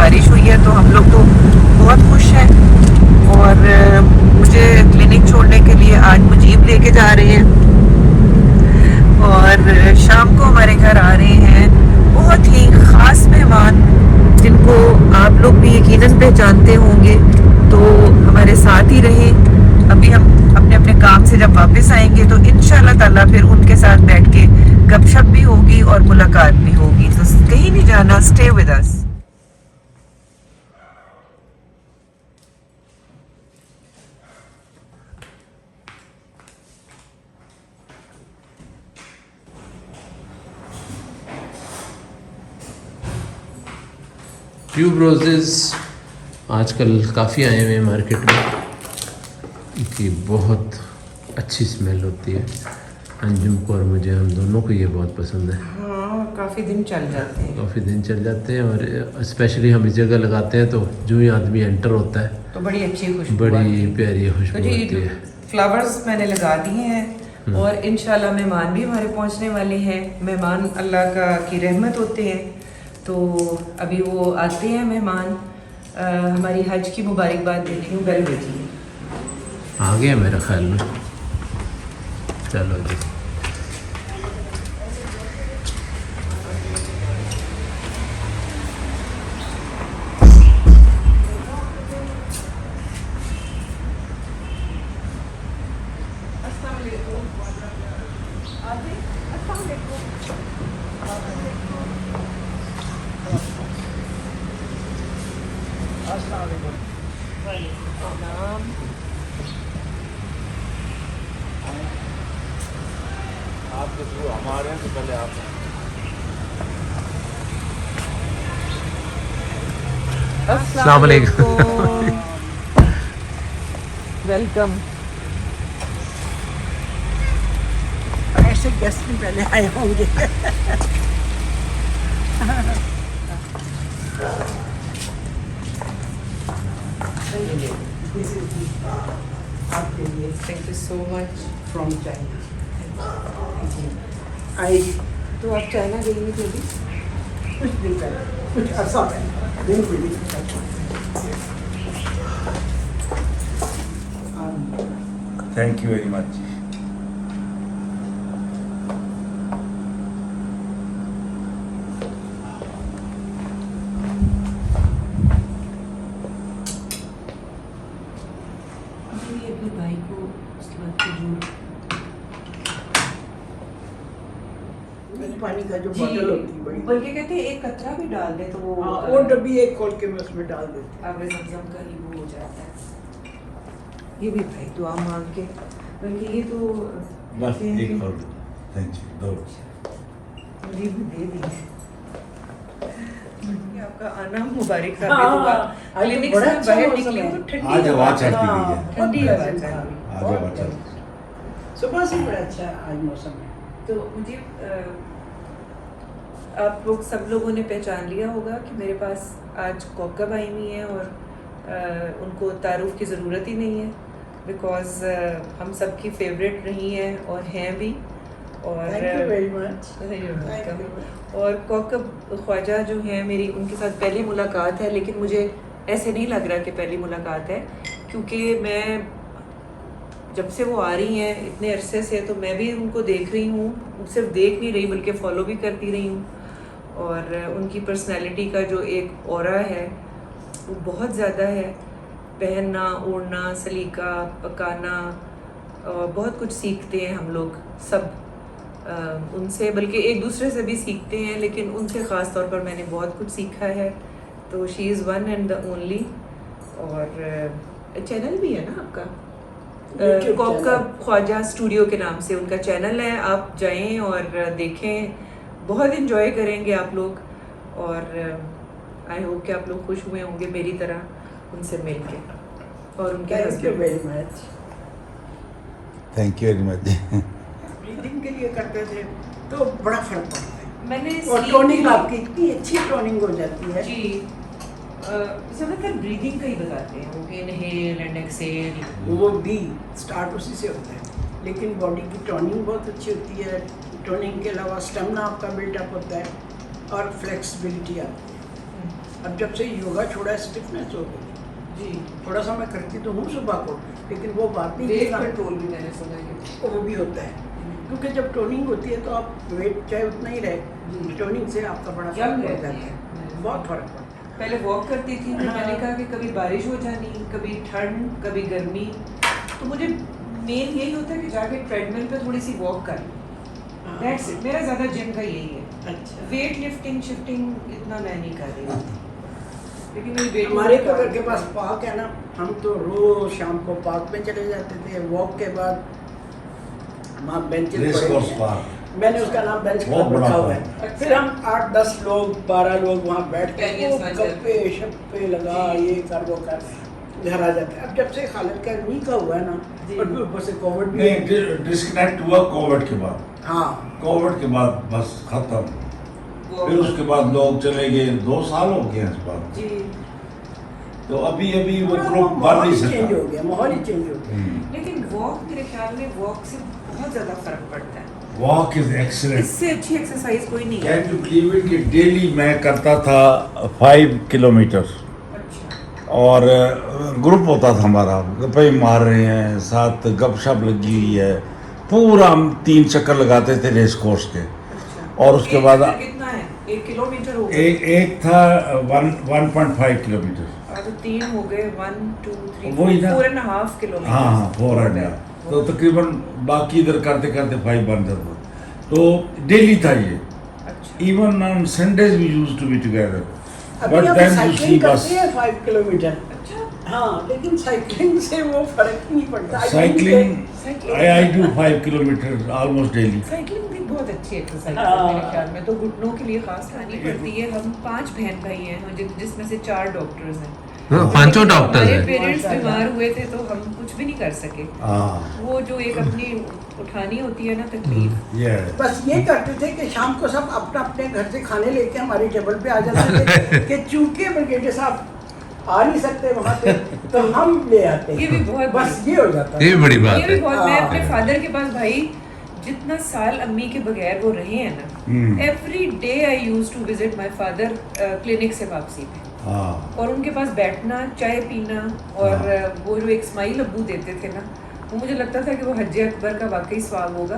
बारिश हुई है, तो हम लोग तो बहुत खुश हैं। और मुझे क्लिनिक छोड़ने के लिए आज मुजीब लेके जा रहे हैं और शाम को हमारे घर आ रहे हैं बहुत ही ख़ास मेहमान, जिनको आप लोग भी यकीनन पहचानते होंगे। तो हमारे साथ ही रहे। अभी हम अपने अपने काम से जब वापस आएंगे तो इंशाल्लाह ताला फिर उनके साथ बैठ के गपशप भी होगी और मुलाकात भी होगी। तो कहीं नहीं जाना, stay with us. Tube roses आजकल काफ़ी आए हुए हैं मार्केट में। इनकी बहुत अच्छी स्मेल होती है। अंजुम को और मुझे, हम दोनों को ये बहुत पसंद है। हाँ, काफ़ी दिन चल जाते हैं। काफ़ी दिन चल जाते हैं और स्पेशली हम इस जगह लगाते हैं तो जो ही आदमी एंटर होता है तो बड़ी अच्छी खुशबू, बड़ी प्यारी खुशबू तो आती है। फ्लावर्स मैंने लगा दिए हैं और इंशाल्लाह मेहमान भी हमारे पहुंचने वाले हैं। मेहमान अल्लाह का की रहमत होते हैं, तो अभी वो आते हैं मेहमान। हमारी हज की मुबारकबाद देती हूँ, बेल बेटी आ गया मेरे ख्याल में। चलो जी, आपके थ्रू हमारे हैं तो पहले आप अस्सलाम वालेकुम। वेलकम। ऐसे गेस्ट भी पहले आए होंगे। आपके लिए thank you so much. From China आई तो आप चाइना गई हुई थी? कुछ दिन पहले, कुछ अर्सा पहले, दिन भी नहीं। Thank you very much. अपने भाई को उसके बाद पानी का जो बोतल होती है बड़ी, बल्कि कहते हैं एक कतरा भी डाल दे तो वो डब्बी एक खोल के मैं उसमें डाल देती आगे ज़मज़म का ही वो हो जाता है। ये भी भाई दुआ मांग के, बल्कि ये तो बस कहते हैं एक कि और थैंक यू दो। मुझे भी दे दी। आपका आना मुबारक हाँ, साबित हुआ। आज तो क्लिनिक बड़ा से अच्छा बाहर मौसम निकली है। तो ठंडी आज हवा हवा चल चलती रही हुई है। है। ठंडी हवा चल हाँ, रही है। आज बहुत हवा चल अच्छा। सुबह से बड़ा अच्छा आज मौसम है। तो मुझे आप लोग सब लोगों ने पहचान लिया होगा कि मेरे पास आज कौकब आई हुई हैं और उनको तारुफ की ज़रूरत ही नहीं है, बिकॉज़ हम सब की फेवरेट रही हैं और हैं भी। और thank you very much. You're welcome। और कौकब ख्वाजा जो हैं मेरी, उनके साथ पहली मुलाकात है, लेकिन मुझे ऐसे नहीं लग रहा कि पहली मुलाकात है, क्योंकि मैं जब से वो आ रही हैं इतने अरसे से, तो मैं भी उनको देख रही हूँ, सिर्फ देख नहीं रही बल्कि फॉलो भी करती रही हूँ। और उनकी पर्सनैलिटी का जो एक ऑरा है वो बहुत ज़्यादा है। पहनना, ओढ़ना, सलीका, पकाना, बहुत कुछ सीखते हैं हम लोग सब उनसे, बल्कि एक दूसरे से भी सीखते हैं, लेकिन उनसे ख़ास तौर पर मैंने बहुत कुछ सीखा है। तो she is one and the only. और चैनल भी है ना आपका, YouTube कौकब ख्वाजा स्टूडियो के नाम से उनका चैनल है, आप जाएं और देखें, बहुत इन्जॉय करेंगे आप लोग। और आई होप कि आप लोग खुश हुए होंगे मेरी तरह उनसे मिल के और उनके thank you husband. Very much. Thank you very much. Breathing के लिए करते थे तो बड़ा फर्क पड़ता है। मैंने और टोनिंग आपकी इतनी अच्छी टोनिंग हो जाती है। जी ज़्यादातर ब्रीदिंग का ही बताते हैं, वो इनहेल एंड एक्सेल। वो भी स्टार्ट उसी से होता है, लेकिन बॉडी की टोनिंग बहुत अच्छी होती है। टोनिंग के अलावा स्टेमिना आपका बिल्डअप होता है और फ्लेक्सिबिलिटी आती है। अब जब से योगा छोड़ा स्टिफनेस हो गई। जी थोड़ा सा मैं करती तो हूँ सुबह को, लेकिन वो बात नहीं वेट जितना- कंट्रोल भी मैंने सुना है वो भी होता है, क्योंकि जब टोनिंग होती है तो आप वेट चाहे उतना ही रहे, टोनिंग से आपका बड़ा यंग फर्क पड़ रहती जाता है। है, बहुत फर्क पड़ता है। पहले वॉक करती थी फिर हाँ। मैंने कहा कि कभी बारिश हो जानी, कभी ठंड, कभी गर्मी, तो मुझे मेन यही होता है कि जाके ट्रेडमिल पे थोड़ी सी वॉक कर लूं। दैट्स इट, मेरा ज़्यादा जिम का यही है। अच्छा, वेट लिफ्टिंग शिफ्टिंग इतना मैं नहीं कर रही हूँ, लेकिन मेरी बेटी हमारे तो घर के पास पार्क है ना, हम तो रोज शाम को पार्क में चले जाते थे, वॉक के बाद वहाँ बेंचेस रेस पड़े कोर्स हैं। पार्क मैंने उसका नाम बेंच बहुत क्लब बड़ा रखा हुआ पार्क है। है। फिर हम 8-10 लोग 12 लोग वहाँ बैठ के Companions खूब बन गप्पे शप्पे लगा, ये कर वो कर, घर आ जाते हैं। अब जब से खालिद का नी का हुआ है ना, जी। और फिर ऊपर से कोविड भी है। नहीं, डिस्कनेक्ट हुआ कोविड के बाद। हाँ, कोविड के बाद बस खत्म। फिर उसके बाद लोग चले गए, 2 साल हो गए इस बात। जी, तो अभी वो पूरा ग्रुप बन माहौल नहीं ही चेंज हो सकता। गया, माहौल ही चेंज हो गया। लेकिन वॉक मेरे ख्याल में वॉक से बहुत ज़्यादा फर्क पड़ता है। Walk is excellent. इससे अच्छी एक्सरसाइज कोई नहीं है। कैन यू बिलीव इट कि डेली मैं करता था 5 किलोमीटर, अच्छा, और ग्रुप होता था हमारा, गप्पे मार रहे हैं, साथ गपशप लगी हुई है, पूरा हम 3 चक्कर लगाते थे रेस कोर्स के। अच्छा। और उसके एक बाद चक्कर कितना है? 1 किलोमीटर हो गए। एक था 1.5 किलोमीटर। और तो 3 हो गए, 1 2 3 वही ना। 4.5 किलोमीटर। हाँ 4.5, तो तकरीबन बाकी इधर करते करते 5 बन जाता। तो डेली था ये। अच्छा, even on Sundays we used to be together, अभी बट हम देन यू सी साइकिलिंग बस करते हैं 5 किलोमीटर। अच्छा, हाँ, लेकिन साइकिलिंग से वो फर्क ही नहीं पड़ता। Cycling I do 5 kilometre almost daily. Cycling भी बहुत अच्छी एक्सरसाइज है हाँ। मेरे ख्याल में, तो घुटनों के लिए खास करनी पड़ती है। हम 5 बहन भाई हैं जिसमें से 4 डॉक्टर्स हैं। हाँ, पांचों डॉक्टर्स हमारे हैं। पेरेंट्स माशाल्लाह। बीमार हुए थे तो हम कुछ भी नहीं कर सके। हाँ वो जो एक अपनी उठानी होती है ना तकलीफ, ये बस ये करते थे कि शाम को सब अपना अपने घर से खाने लेके हमारी टेबल पे आ जाते थे कि चूंकि ब्रिगेडियर साहब आ नहीं सकते वहाँ पे, तो हम ले आते ये भी बहुत बस ये हो जाता ये भी था। बड़ी बात ये भी है। बहुत, मैं हाँ। अपने फादर के पास भाई जितना साल अम्मी के बगैर वो रहे हैं हम्म। ना, every day I used to visit my father clinic से वापसी पे, हाँ और उनके पास बैठना, चाय पीना, और हाँ। वो जो एक स्माइल अब्बू देते थे ना, वो मुझे लगता था कि वो हज अकबर का वाकई स्वाब होगा,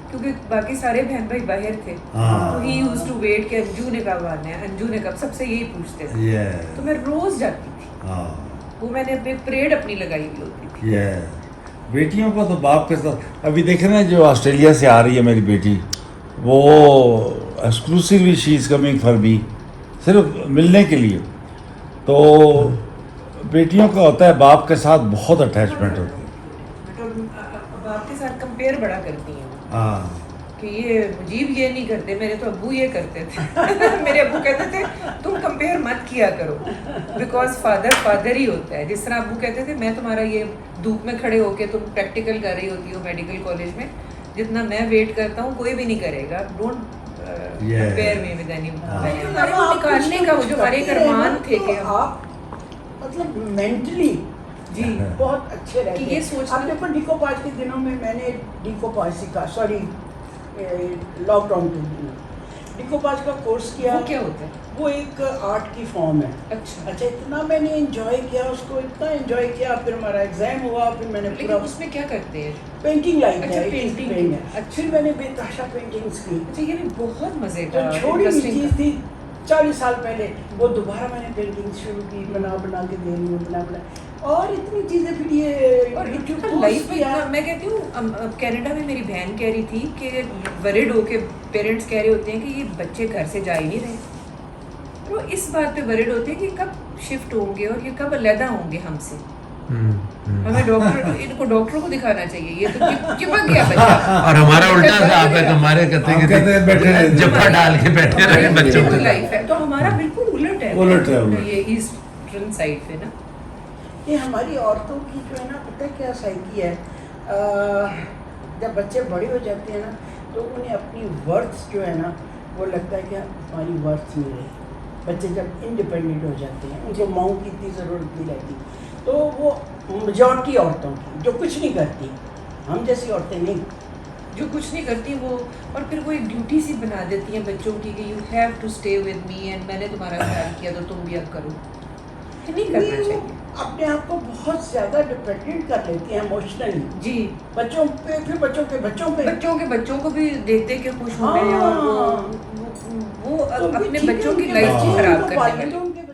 क्योंकि बाकी सारे बहन भाई बाहर थे। हाँ। तो ही यूज टू वेट कि अंजू ने कब आना है, अंजू ने कब, सबसे यही पूछते थे। ये तो मैं रोज जाती थी, हाँ वो मैंने अपने परेड अपनी लगाई हुई होती थी। ये बेटियों को तो बाप के साथ, अभी देखे ना जो ऑस्ट्रेलिया से आ रही है मेरी बेटी, वो exclusively she is coming for me, सिर्फ मिलने के लिए। तो बेटियों का होता है बाप के साथ बहुत अटैचमेंट होती है। तो अब आपके साथ कंपेयर बड़ा करती हैं हाँ कि ये मुजीब ये नहीं करते, मेरे तो अब्बू ये करते थे। मेरे अब्बू कहते थे तुम कंपेयर मत किया करो, बिकॉज फादर फादर ही होता है। जिस तरह अब्बू कहते थे मैं तुम्हारा ये धूप में खड़े होके तुम प्रैक्टिकल कर रही होती हो मेडिकल कॉलेज में, जितना मैं वेट करता हूँ कोई भी नहीं करेगा। Don't compare me with any. हमारे वो निकालने का वो जो हमारे एक अरमान थे कि हम आप मतलब मेंटली जी बहुत अच्छे रहते कि ये सोचना- आप देखो डिकोपाज के दिनों में मैंने डिकोपाज सीखा, सॉरी लॉकडाउन के दिनों डिकोपाज का कोर्स किया। वो क्या होता है? वो एक आर्ट की फॉर्म है। अच्छा, अच्छा, इतना मैंने एंजॉय किया उसको, इतना एंजॉय किया। फिर हमारा एग्जाम हुआ, फिर मैंने लेकिन पूरा उसमें क्या करते हैं? पेंटिंग लाइन अच्छा, है, पेंटिंग पेंटिंग है। अच्छा। फिर मैंने बेतहाशा पेंटिंग्स की। अच्छा, ये भी बहुत मजे तो का छोटी सी interesting चीज़ थी 40 साल पहले, वो दोबारा मैंने पेंटिंग शुरू की, बना बना के दे रही हूँ, बना और इतनी चीज़ें। फिर ये और जो लाइफ में किया, इतना- मैं कहती हूँ कनाडा में मेरी बहन कह रही थी कि वरिड होके पेरेंट्स कह रहे होते हैं कि ये बच्चे घर से जा ही नहीं रहे, वो इस बात पे वरिड होते हैं कि कब शिफ्ट होंगे और ये कब अलहदा होंगे हमसे। हमें डॉक्टर, इनको डॉक्टरों को दिखाना चाहिए, ये तो चिपक गया बच्चा। और हमारा उल्टा साहब है, हमारे कहते हम कहते हैं बैठे हैं रहे। जफ्फा डाल के बैठे रहे हमारी बच्चों बिल्कुल को। लाइफ है, तो हमारा बिल्कुल उलट है। उलट है, उलट। ये ईस्टर्न साइड पे ना, ये हमारी औरतों की जो है ना, पता है क्या साइकी है, जब बच्चे बड़े हो जाते हैं ना, तो उन्हें अपनी वर्थ जो है ना, वो लगता है कि हमारी वर्थ नहीं रही। बच्चे जब इंडिपेंडेंट हो जाते हैं, उनको माँ की इतनी ज़रूरत नहीं रहती, तो वो मेजॉरिटी औरतों की जो कुछ नहीं करती, हम जैसी औरतें नहीं, जो कुछ नहीं करती वो, और फिर वो एक ड्यूटी सी बना देती हैं बच्चों की कि you have to stay with me and मैंने तुम्हारा ख्याल किया तो तुम भी अब करो। ये नहीं करना चाहिए। अपने आप को बहुत ज्यादा डिपेंडेंट कर लेती हैं इमोशनली जी, बच्चों पे, फिर बच्चों के बच्चों को भी देख देख के खुश हो गए हैं और वो तो भी अपने ठीक है, बच्चों की उनके लाइफ बच्चे हैं, खराब उनको करने पालने लगे। दो उनके बच्चे।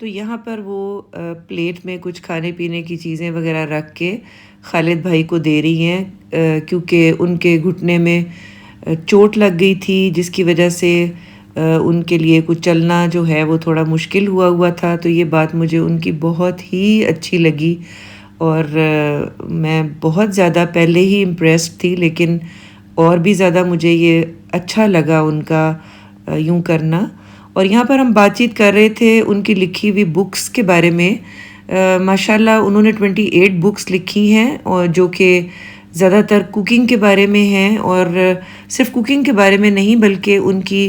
तो यहाँ पर वो प्लेट में कुछ खाने पीने की चीज़ें वगैरह रख के खालिद भाई को दे रही हैं, क्योंकि उनके घुटने में चोट लग गई थी जिसकी वजह से उनके लिए कुछ चलना जो है वो थोड़ा मुश्किल हुआ था। तो ये बात मुझे उनकी बहुत ही अच्छी लगी और मैं बहुत ज़्यादा पहले ही इम्प्रेस्ड थी, लेकिन और भी ज़्यादा मुझे ये अच्छा लगा उनका यूं करना। और यहाँ पर हम बातचीत कर रहे थे उनकी लिखी हुई बुक्स के बारे में। माशाल्लाह उन्होंने 28 बुक्स लिखी हैं और जो कि ज़्यादातर कुकिंग के बारे में हैं, और सिर्फ कुकिंग के बारे में नहीं बल्कि उनकी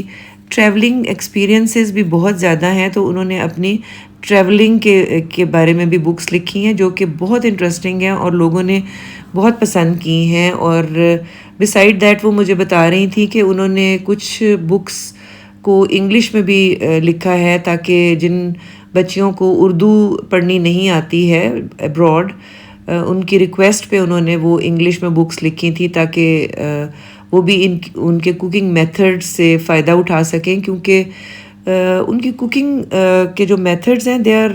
ट्रैवलिंग एक्सपीरियंसेस भी बहुत ज़्यादा हैं। तो उन्होंने अपनी ट्रैवलिंग के बारे में भी बुक्स लिखी हैं जो कि बहुत इंटरेस्टिंग हैं और लोगों ने बहुत पसंद की हैं। और बिसाइड दैट वो मुझे बता रही थी कि उन्होंने कुछ बुक्स को इंग्लिश में भी लिखा है ताकि जिन बच्चियों को उर्दू पढ़नी नहीं आती है अब्रॉड, उनकी रिक्वेस्ट पे उन्होंने वो इंग्लिश में बुक्स लिखी थी ताकि वो भी उनके कुकिंग मेथड से फ़ायदा उठा सकें, क्योंकि उनकी कुकिंग के जो मेथड्स हैं दे आर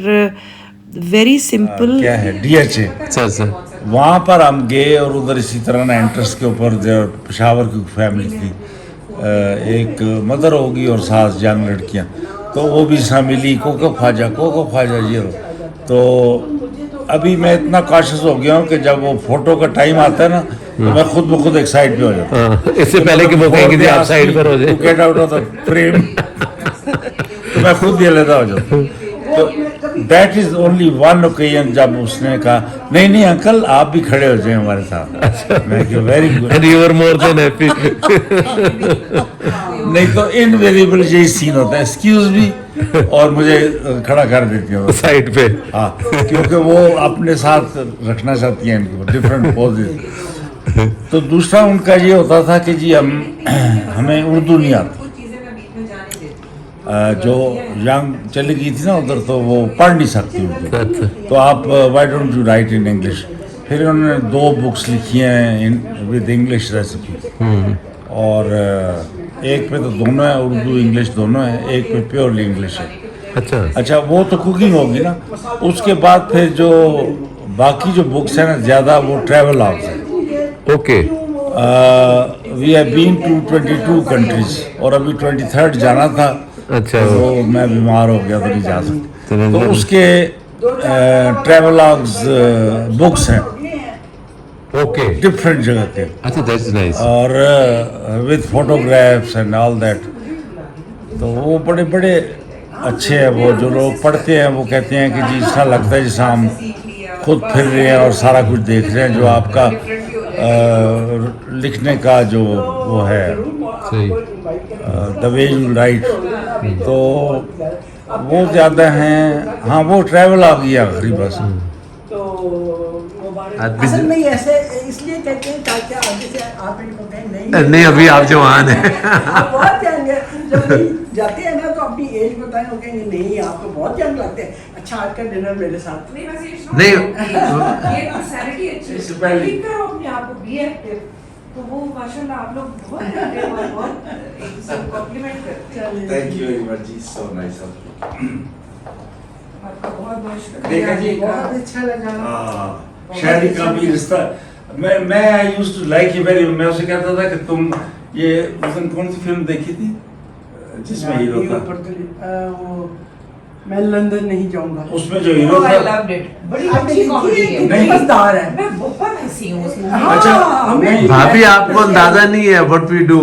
वेरी सिंपल। क्या है DHA, अच्छा वहाँ पर हम गए और उधर इसी तरह ना एंट्रेंस के ऊपर जो पेशावर की फैमिली थी, एक मदर होगी और 7 यंग लड़कियाँ, तो वो भी शामिली कोको ख्वाजा ये तो अभी मैं इतना कॉशियस हो गया हूँ कि जब वो फोटो का टाइम आता है ना तो मैं खुद ब खुद एक साइड पे हो जाता हूँ। इससे पहले कि वो कहेंगे कि आप साइड पर हो जाए। Get out of the frame तो मैं खुद ही अलग हो जाता हूँ। तो that is only one occasion जब उसने कहा नहीं अंकल आप भी खड़े हो जाए हमारे साथ। मैं कि very good, and you are more than happy. नहीं तो इनवेरिएबल यही सीन होता है, एक्सक्यूज भी, और मुझे खड़ा कर देती है साइड पे। हाँ, क्योंकि वो अपने साथ रखना चाहती हैं इनको डिफरेंट पोजेस। तो दूसरा उनका ये होता था कि जी हमें उर्दू नहीं आती। जो यंग चली गई थी ना उधर तो वो पढ़ नहीं सकती उर्दू, तो आप why don't you right in English. फिर उन्होंने 2 बुक्स लिखी हैं विद इंग्लिश रेसिपी, और एक पे तो दोनों है, उर्दू इंग्लिश दोनों है, एक पे प्योरली इंग्लिश है। अच्छा वो तो कुकिंग होगी ना। उसके बाद फिर जो बाकी जो बुक्स हैं ना ज़्यादा वो ट्रैवल लॉग्स हैं। Okay, we have been to 22 countries और अभी 23rd जाना था। अच्छा तो मैं बीमार हो गया तो नहीं जा सकता, तो उसके ट्रैवल लॉग्स बुक्स हैं ओके, डिफरेंट जगह के, अच्छा दैट्स नाइस। और with photographs and all that. तो वो बड़े बड़े अच्छे हैं। वो जो लोग पढ़ते हैं वो कहते हैं कि जी ऐसा लगता है जैसे हम खुद फिर रहे हैं और सारा कुछ देख रहे हैं, जो आपका लिखने का जो वो है द वे यू राइट, तो वो ज़्यादा हैं। हाँ वो ट्रैवल आ गया आखिरी बस। तो असल में ऐसे इसलिए कहते हैं ताकि आगे से आप इनको कहें नहीं अभी आप जवान हैं। आप बहुत यंग है, जब कहीं जाते हैं ना तो अपनी एज बताएं, वो कहेंगे नहीं आप तो बहुत यंग लगते हैं। अच्छा आज का डिनर मेरे साथ नहीं ये पर्सनालिटी अच्छी है, ठीक करो अपने आप को, बी एक्टिव। तो वो माशाल्लाह आप लोग बहुत करते हैं और बहुत एक दूसरे को कॉम्प्लीमेंट करते हैं। थैंक यू वेरी मच जी, सो नाइस ऑफ यू। आपका बहुत बहुत शुक्रिया। देखा जी, बहुत अच्छा लगा। शायरी का भी रिश्ता मैं I used to like you very. मैं उसे कहता था कि तुम ये उस दिन कौन सी फिल्म देखी थी जिसमें हीरो था? मैं लंदन नहीं जाऊंगा। उसमें जो हीरो Oh, I था, loved it. बड़ी अच्छी कॉमेडी है। नहीं। मजेदार है। मैं बहुत हंसी हूँ उस मूवी में। हाँ, अच्छा, हमें नहीं। भाभी आपको अंदाजा नहीं है व्हाट वी डू।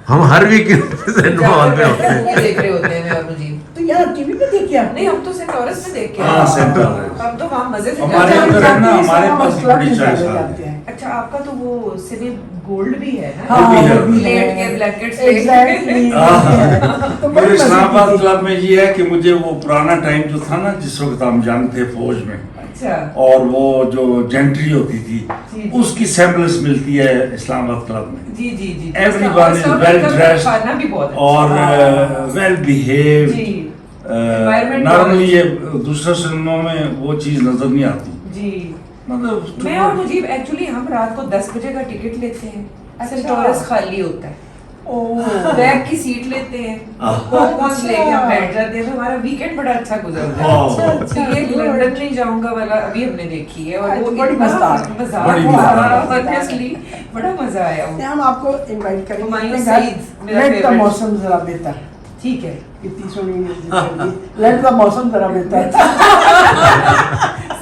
हम हर वीकेंड सिनेमा हॉल में होते हैं। मूवी देख रहे होते हैं मैं और जी। तो यार टीवी पे देखिए आप। नहीं हम तो सेंटोरस में देख के हाँ, आए। सेंटोरस। हम तो वहाँ मजे से हमारे जाते हैं। उधर है ना, हमारे हम पास भी क्लब बड़ी में चॉइस जाते आती हैं। अच्छा आपका तो वो सिने गोल्ड भी है ना? वो भी है। वो भी है। लेट के ब्लैंकेट्स लेके। Exactly। तो बड़ी मेरे मजे इस्लामाबाद की क्लब में ये है कि मुझे वो पुराना टाइम जो था ना जिस वक्त हम जंग थे फौज में, अच्छा। और वो जो जेंट्री होती थी जी। उसकी सैम्पल्स मिलती है इस्लामाबाद क्लब में। जी जी जी। Everyone is और well सब dressed खाना भी बहुत अच्छा। और वेल बिहेव्ड। जी। Environment नॉर्मली बहुत ये दूसरे सिनेमा में वो चीज नजर नहीं आती। जी। मतलब मैं और मुझीब एक्चुअली हम रात को 10 बजे का टिकट लेते हैं। अच्छा। सेंटोरस खाली होता है, ओह बैक की सीट लेते हैं, पॉपकॉर्न लेके हम बैठ जाते हैं, तो हमारा वीकेंड बड़ा अच्छा गुजरता है। अच्छा, तो ये लंदन नहीं जाऊंगा वाला अभी हमने देखी है और वो बड़ी इतना मजेदार। बड़ी मजेदार। ऑनेस्टली बड़ा मजा आया वो। हम आपको इनवाइट करेंगे हुमायूं अपने घर। सईद, मेरा लेट का favorite। मौसम जरा बेहतर। ठीक है। कितनी सोनी म्यूजिक कर दी। लेट का मौसम जरा बेहतर।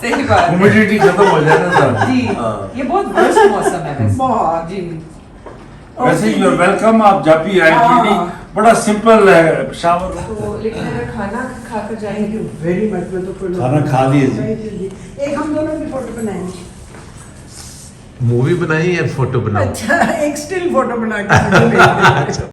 सही बात है। ह्यूमिडिटी खत्म हो जाए ना सर। जी हाँ। ये बहुत वर्स्ट मौसम है वैसे। बहुत। जी। वैसे यू आर वेलकम, आप जब भी आए हाँ। दीदी, बड़ा सिंपल है शावर। तो लेकिन अगर खाना खाकर थैंक जाएंगे यू वेरी मच। मैं तो फिर खाना खा लिए जी। Thank you जी। एक हम दोनों की फोटो बनाएंगे। मूवी बनाई या फोटो बनाई? अच्छा एक स्टिल फोटो बना के मुझे भेज देना।